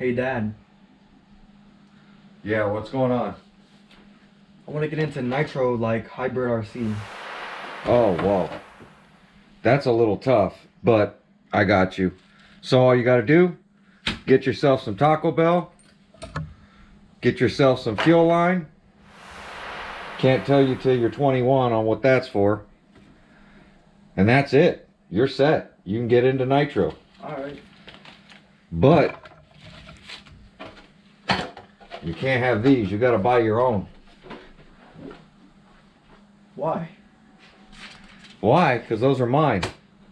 Hey Dad, Yeah, what's going on? I want to get into Nitro like hybrid RC. Oh, well, that's a little tough, but I got you. So all you got to do, get yourself some Taco Bell, get yourself some fuel line. Can't tell you till you're 21 on what that's for. And that's it. You're set. You can get into Nitro. Alright. But you can't have these. You got to buy your own. Why? Why? Because those are mine.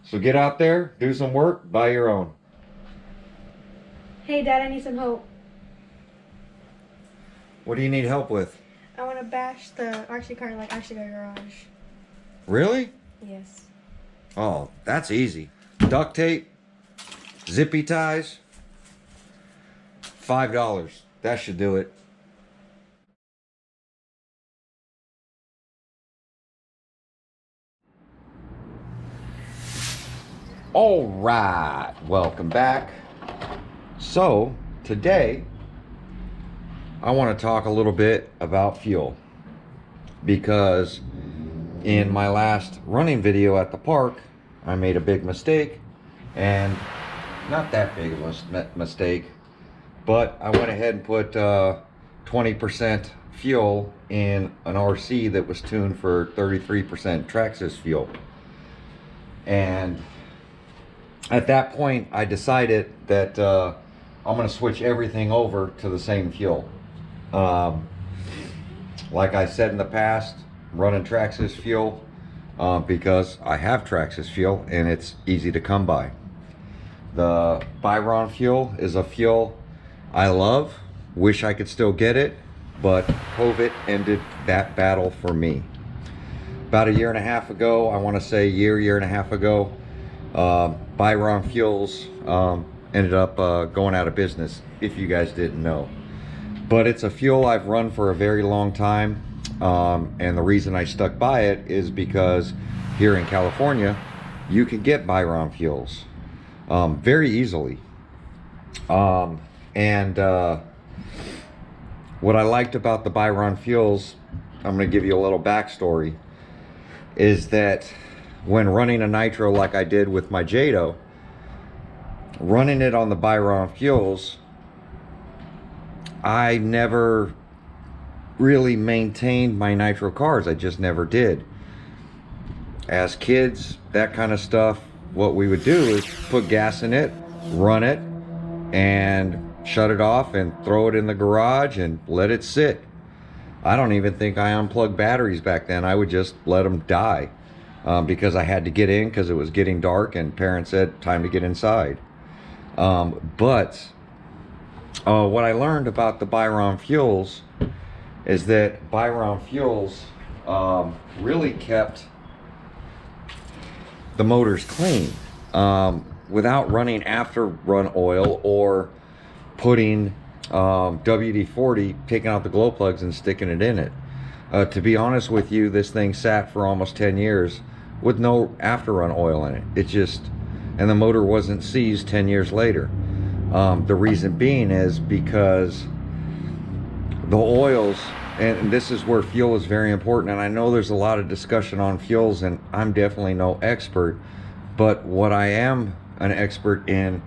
So get out there, do some work, buy your own. Hey Dad, I need some help. What do you need help with? I want to bash the RC car like RC car garage. Really? Yes. Oh, that's easy. Duct tape, zippy ties, $5. That should do it. All right, welcome back. So, today, I want to talk a little bit about fuel. Because in my last running video at the park, I made a big mistake. And not that big of a mistake, but I went ahead and put 20% fuel in an RC that was tuned for 33% Traxxas fuel. And at that point, I decided that I'm going to switch everything over to the same fuel. Like I said in the past, running Traxxas fuel because I have Traxxas fuel and it's easy to come by. The Byron fuel is a fuel I love, wish I could still get it, but COVID ended that battle for me. About a year and a half ago, I want to say year and a half ago, Byron Fuels ended up going out of business, if you guys didn't know. But it's a fuel I've run for a very long time, and the reason I stuck by it is because here in California, you can get Byron Fuels very easily. And what I liked about the Byron Fuels, I'm going to give you a little backstory, is that when running a Nitro like I did with my Jado, running it on the Byron Fuels, I never really maintained my Nitro cars. I just never did. As kids, that kind of stuff, what we would do is put gas in it, run it, and shut it off and throw it in the garage and let it sit. I don't even think I unplugged batteries back then. I would just let them die because I had to get in because it was getting dark and parents said time to get inside. But what I learned about the Byron Fuels is that Byron Fuels really kept the motors clean without running after run oil or putting WD-40, taking out the glow plugs and sticking it in it. To be honest with you, this thing sat for almost 10 years with no after run oil in it. It just, and the motor wasn't seized 10 years later. The reason being is because the oils, and this is where fuel is very important, and I know there's a lot of discussion on fuels and I'm definitely no expert, but what I am an expert in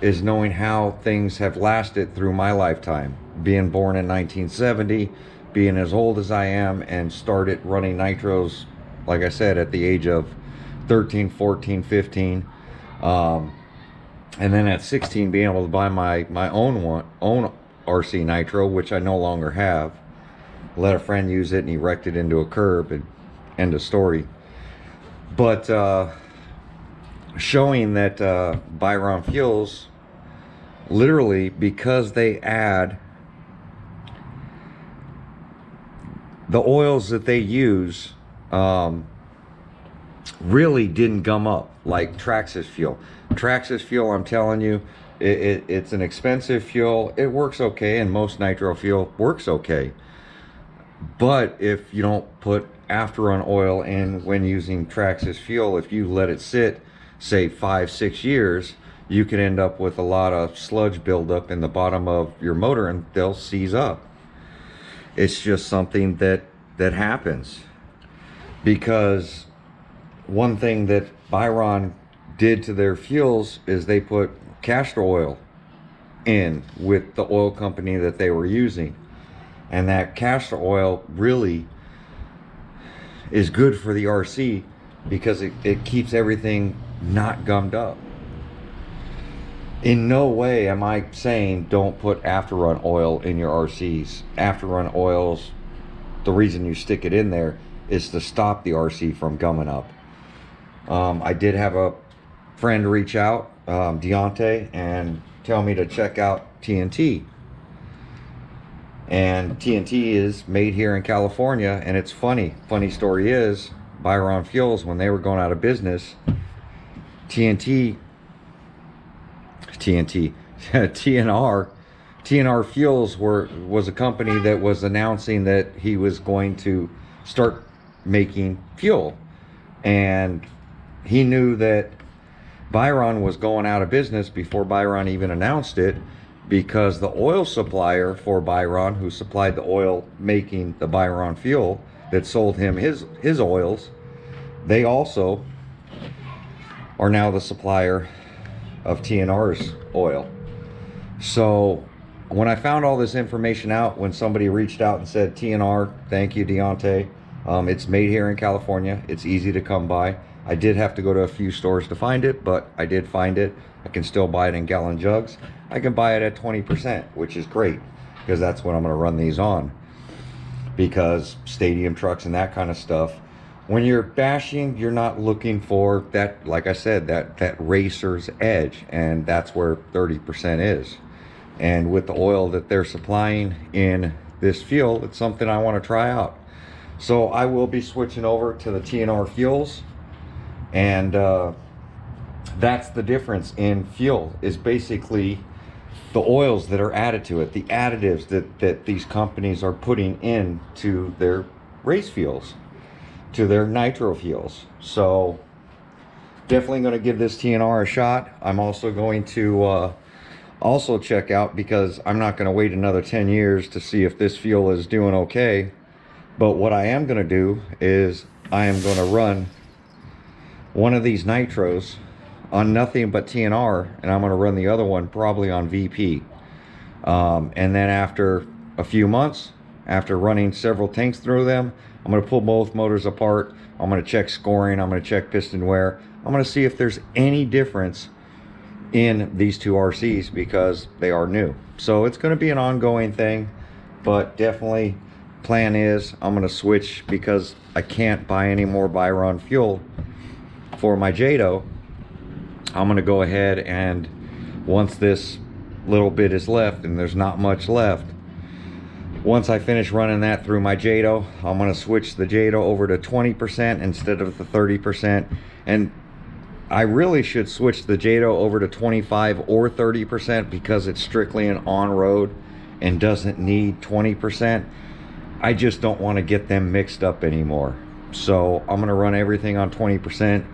is knowing how things have lasted through my lifetime. Being born in 1970, being as old as I am, and started running Nitros, like I said, at the age of 13, 14, 15. And then at 16 being able to buy my own RC Nitro, which I no longer have. Let a friend use it and he wrecked it into a curb, and end of story. But showing that Byron Fuels, literally, because they add the oils that they use, really didn't gum up like Traxxas fuel. Traxxas fuel, I'm telling you, it's an expensive fuel. It works okay, and most Nitro fuel works okay. But if you don't put after run oil in when using Traxxas fuel, if you let it sit, say 5-6 years, you can end up with a lot of sludge buildup in the bottom of your motor, and they'll seize up. It's just something that happens. Because one thing that Byron did to their fuels is they put castor oil in with the oil company that they were using, and that castor oil really is good for the RC because it keeps everything not gummed up. In no way am I saying don't put after run oil in your RCs. After run oils, the reason you stick it in there is to stop the RC from gumming up. I did have a friend reach out, Deontay, and tell me to check out TNT. And TNT is made here in California, and it's funny. Funny story is, Byron Fuels, when they were going out of business, TNR Fuels was a company that was announcing that he was going to start making fuel, and he knew that Byron was going out of business before Byron even announced it, because the oil supplier for Byron, who supplied the oil making the Byron fuel that sold him his oils, they also are now the supplier of TNR's oil. So when I found all this information out, when somebody reached out and said, TNR, thank you, Deontay, it's made here in California, it's easy to come by. I did have to go to a few stores to find it, but I did find it. I can still buy it in gallon jugs. I can buy it at 20%, which is great, because that's what I'm going to run these on. Because stadium trucks and that kind of stuff, when you're bashing, you're not looking for that, like I said, that racer's edge, and that's where 30% is. And with the oil that they're supplying in this fuel, it's something I want to try out. So I will be switching over to the TNR fuels, and that's the difference in fuel, is basically the oils that are added to it, the additives that these companies are putting into their race fuels, to their nitro fuels. So definitely going to give this TNR a shot. I'm also going to also check out, because I'm not going to wait another 10 years to see if this fuel is doing okay. But what I am going to do is I am going to run one of these nitros on nothing but TNR, and I'm going to run the other one probably on VP. And then after a few months, after running several tanks through them, I'm going to pull both motors apart. I'm going to check scoring. I'm going to check piston wear. I'm going to see if there's any difference in these two RCs, because they are new. So it's going to be an ongoing thing, but definitely plan is I'm going to switch, because I can't buy any more Byron fuel for my Jado. I'm going to go ahead, and once this little bit is left, and there's not much left, once I finish running that through my Jado, I'm going to switch the Jado over to 20% instead of the 30%. And I really should switch the Jado over to 25 or 30%, because it's strictly an on-road and doesn't need 20%. I just don't want to get them mixed up anymore. So I'm going to run everything on 20%.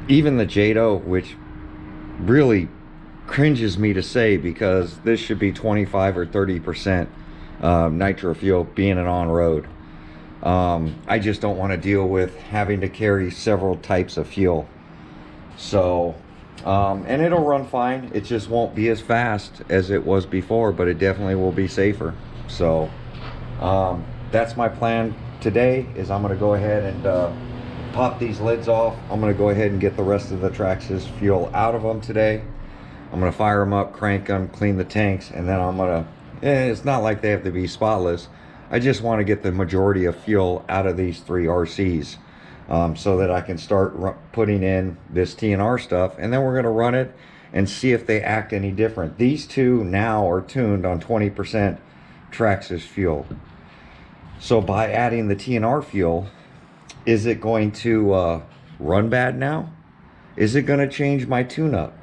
Even the Jado, which really cringes me to say, because this should be 25 or 30% nitro fuel, being an on-road. I just don't want to deal with having to carry several types of fuel. So and it'll run fine, it just won't be as fast as it was before, but it definitely will be safer. So that's my plan today, is I'm going to go ahead and pop these lids off. I'm going to go ahead and get the rest of the Traxxas fuel out of them today. I'm going to fire them up, crank them, clean the tanks, and then I'm going to, it's not like they have to be spotless. I just want to get the majority of fuel out of these three RCs, so that I can start putting in this TNR stuff, and then we're going to run it and see if they act any different. These two now are tuned on 20% Traxxas fuel. So by adding the TNR fuel, is it going to run bad now? Is it going to change my tune-up?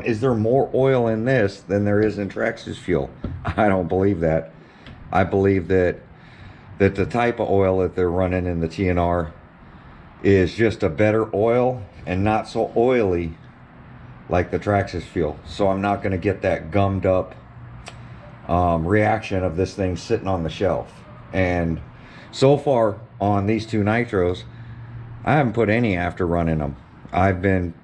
Is there more oil in this than there is in Traxxas fuel? I don't believe that. I believe that the type of oil that they're running in the TNR is just a better oil, and not so oily like the Traxxas fuel. So I'm not going to get that gummed up reaction of this thing sitting on the shelf. And so far on these two Nitros, I haven't put any after running them.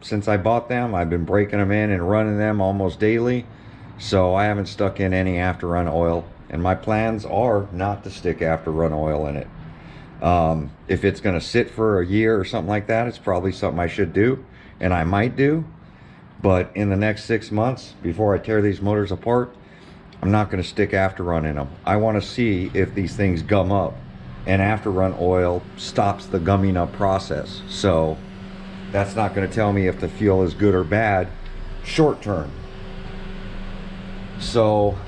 Since I bought them, I've been breaking them in and running them almost daily. So I haven't stuck in any after run oil. And my plans are not to stick after run oil in it. If it's going to sit for a year or something like that, it's probably something I should do. And I might do. But in the next 6 months, before I tear these motors apart, I'm not going to stick after run in them. I want to see if these things gum up. And after run oil stops the gumming up process. So that's not going to tell me if the fuel is good or bad short term. So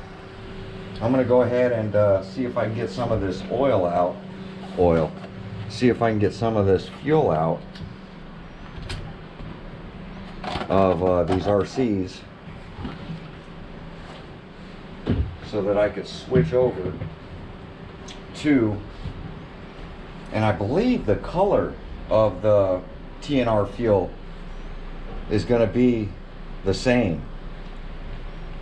I'm going to go ahead and see if I can get some of this oil out. See if I can get some of this fuel out of these RCs, so that I could switch over to, and I believe the color of the TNR fuel is going to be the same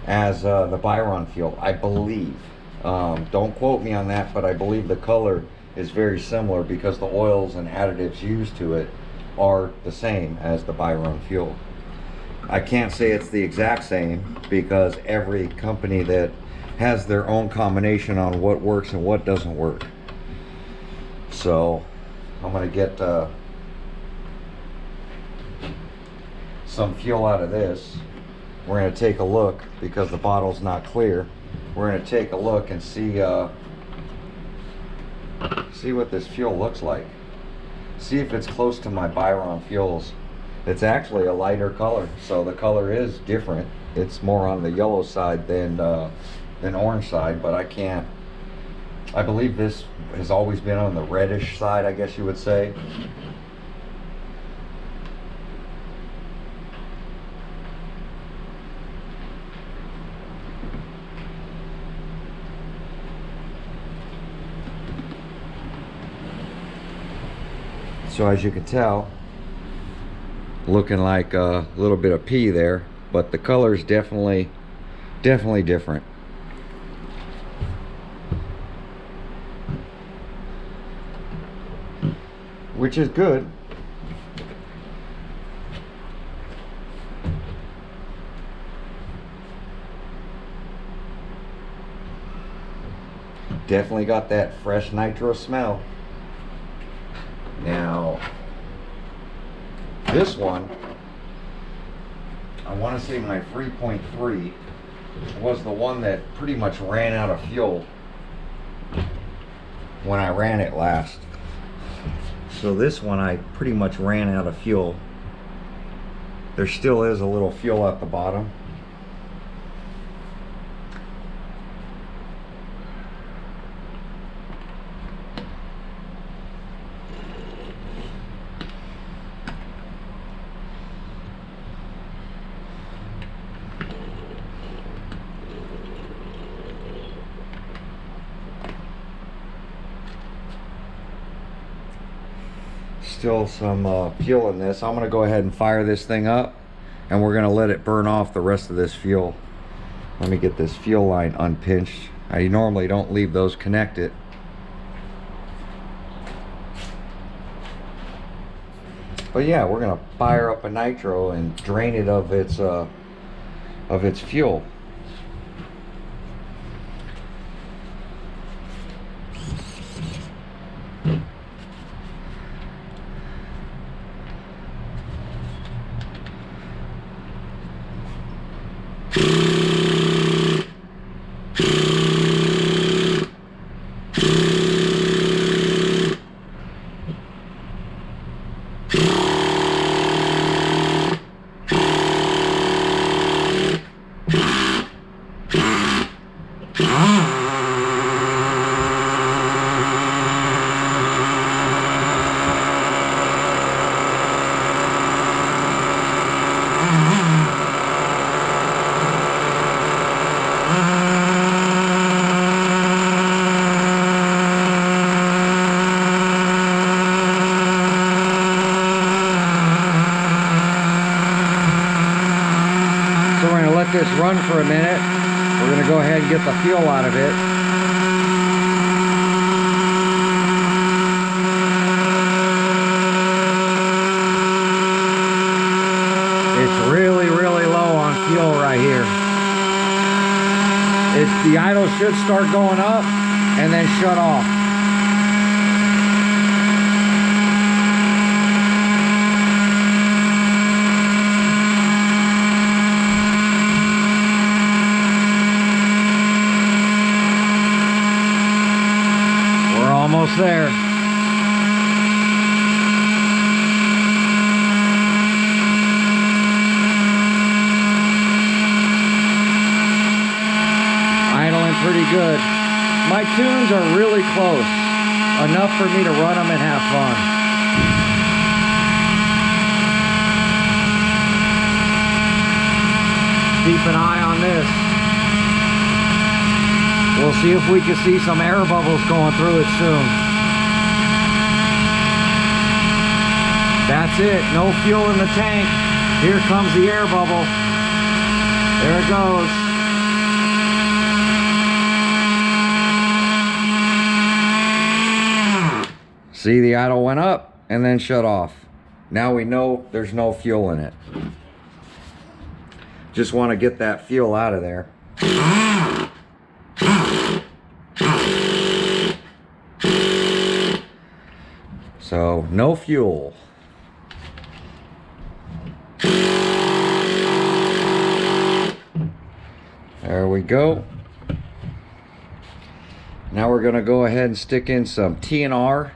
as the Byron fuel, I believe. Don't quote me on that, but I believe the color is very similar because the oils and additives used to it are the same as the Byron fuel. I can't say it's the exact same because every company that has their own combination on what works and what doesn't work. So I'm going to get some fuel out of this. We're going to take a look because the bottle's not clear. We're going to take a look and see what this fuel looks like. See if it's close to my Byron fuels. It's actually a lighter color, so the color is different. It's more on the yellow side than orange side, but I believe this has always been on the reddish side, I guess you would say. So as you can tell, looking like a little bit of pea there, but the color is definitely different. Which is good. Definitely got that fresh nitro smell. Now, this one, I want to say my 3.3 was the one that pretty much ran out of fuel when I ran it last. So this one I pretty much ran out of fuel. There still is a little fuel at the bottom. Still some fuel in this. I'm going to go ahead and fire this thing up, and we're going to let it burn off the rest of this fuel. Let me get this fuel line unpinched. I normally don't leave those connected. But yeah, we're going to fire up a nitro and drain it of its fuel. run for a minute. We're gonna go ahead and get the fuel out of it. It's really, really low on fuel right here. The idle should start going up and then shut off. We're almost there. Pretty good. My tunes are really close, enough for me to run them and have fun. Keep an eye on this. We'll see if we can see some air bubbles going through it soon. That's it, no fuel in the tank. Here comes the air bubble. There it goes. See, the idle went up and then shut off. Now we know there's no fuel in it. Just want to get that fuel out of there. So, no fuel. There we go. Now we're going to go ahead and stick in some TNR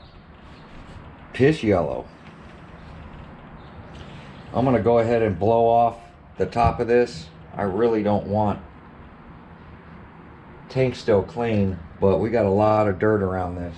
piss yellow. I'm going to go ahead and blow off the top of this. I really don't want tank still clean, but we got a lot of dirt around this.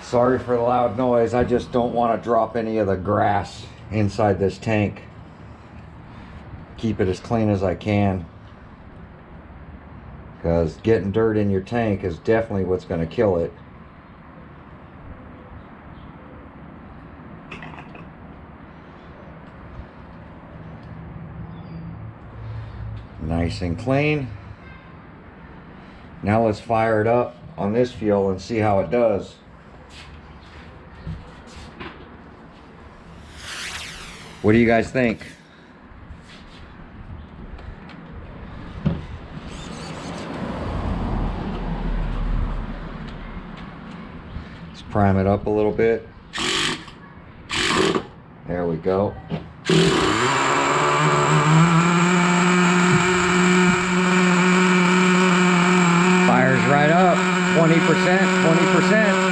Sorry for the loud noise. I just don't want to drop any of the grass inside this tank. Keep it as clean as I can, because getting dirt in your tank is definitely what's going to kill it. Nice and clean. Now let's fire it up on this fuel and see how it does. What do you guys think? Let's prime it up a little bit. There we go. Fires right up. 20%, 20%.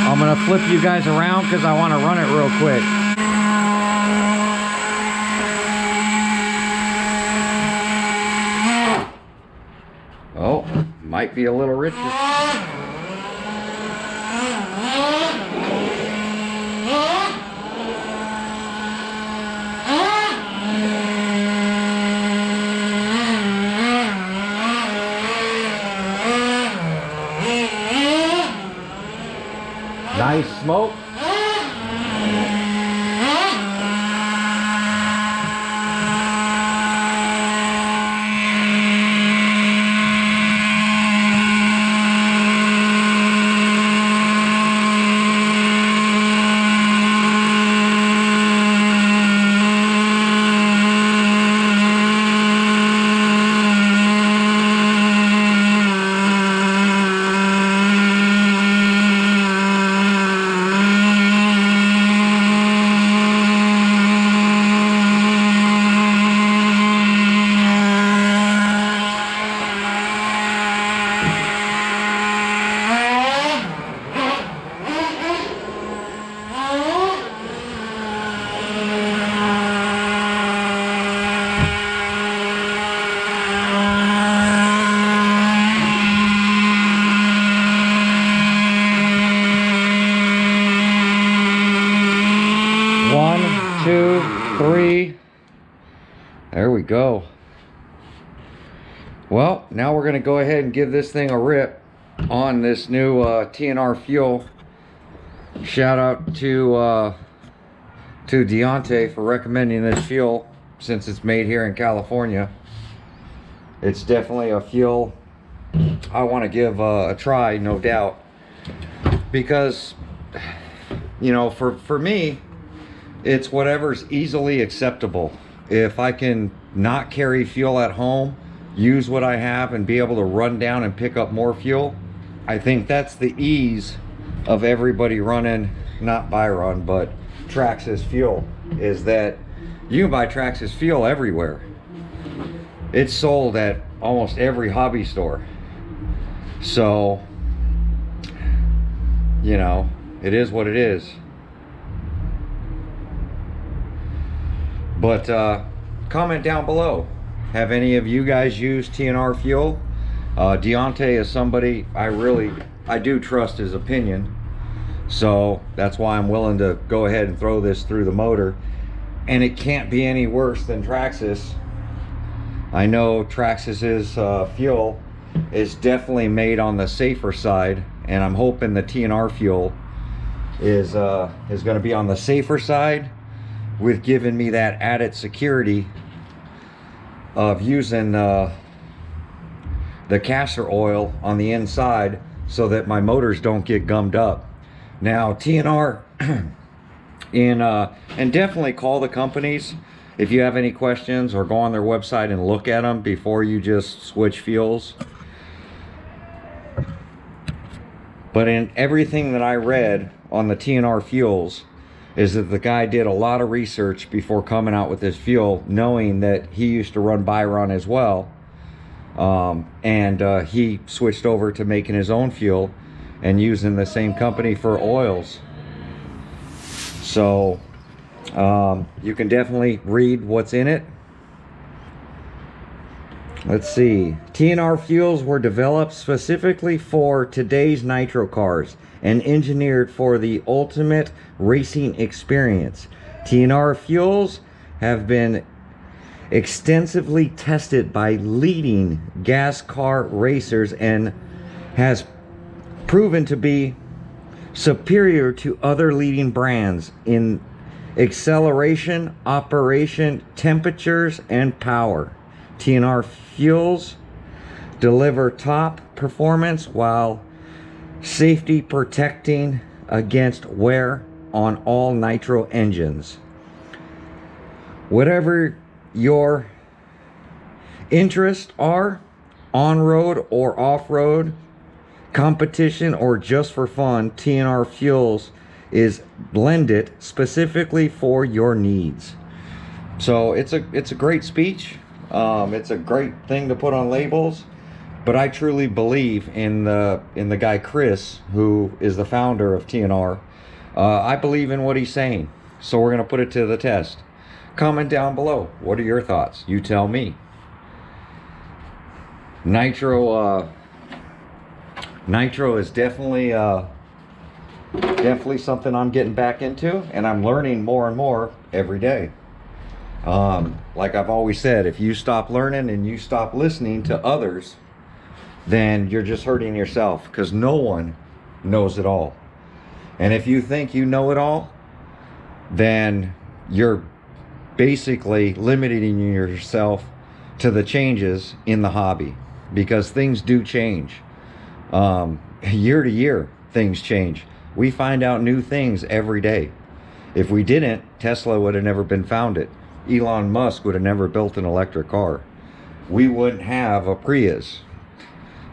I'm gonna flip you guys around because I want to run it real quick. Oh, might be a little richer. Nice smoke. 2, 3. There we go. Well, now we're going to go ahead and give this thing a rip on this new TNR fuel. Shout out to Deontay for recommending this fuel, since it's made here in California. It's definitely a fuel I want to give a try, no doubt, because, you know, for me, it's whatever's easily acceptable. If I can not carry fuel at home, use what I have, and be able to run down and pick up more fuel, I think that's the ease of everybody running, not Byron, but Traxxas fuel, is that you can buy Traxxas fuel everywhere. It's sold at almost every hobby store. So, you know, it is what it is. But comment down below. Have any of you guys used TNR fuel? Deontay is somebody I do trust his opinion. So that's why I'm willing to go ahead and throw this through the motor. And it can't be any worse than Traxxas. I know Traxxas's fuel is definitely made on the safer side, and I'm hoping the TNR fuel is going to be on the safer side, with giving me that added security of using the castor oil on the inside so that my motors don't get gummed up. Now TNR and definitely call the companies if you have any questions, or go on their website and look at them before you just switch fuels. But in everything that I read on the TNR fuels is that the guy did a lot of research before coming out with this fuel, knowing that he used to run Byron as well. And he switched over to making his own fuel and using the same company for oils. So you can definitely read what's in it. Let's see. TNR fuels were developed specifically for today's nitro cars and engineered for the ultimate racing experience. TNR fuels have been extensively tested by leading gas car racers and has proven to be superior to other leading brands in acceleration, operation, temperatures, and power. TNR fuels deliver top performance while safety protecting against wear on all nitro engines. Whatever your interests are, on-road or off-road, competition or just for fun, TNR fuels is blended specifically for your needs. So it's a great speech. It's a great thing to put on labels, but I truly believe in the guy Chris, who is the founder of TNR. I believe in what he's saying, so we're gonna put it to the test. Comment down below. What are your thoughts? You tell me. Nitro is definitely something I'm getting back into, and I'm learning more and more every day. Like I've always said, if you stop learning and you stop listening to others, then you're just hurting yourself, because no one knows it all. And if you think you know it all, then you're basically limiting yourself to the changes in the hobby, because things do change. Year to year, things change. We find out new things every day. If we didn't, Tesla would have never been founded. Elon Musk would have never built an electric car. We wouldn't have a Prius.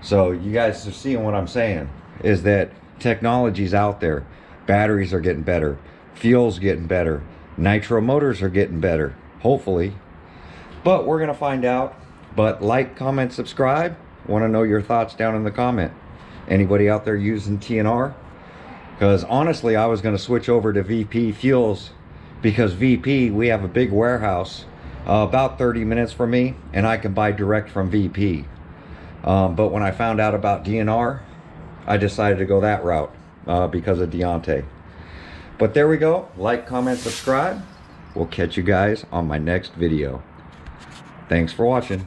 So you guys are seeing what I'm saying, is that technology's out there. Batteries are getting better. Fuel's getting better. Nitro motors are getting better, hopefully. But we're gonna find out. But like, comment, subscribe. Want to know your thoughts down in the comment. Anybody out there using TNR? Because honestly, I was going to switch over to VP fuels, because VP, we have a big warehouse about 30 minutes from me, and I can buy direct from VP. But when I found out about DNR, I decided to go that route because of Deontay. But there we go. Like, comment, subscribe. We'll catch you guys on my next video. Thanks for watching.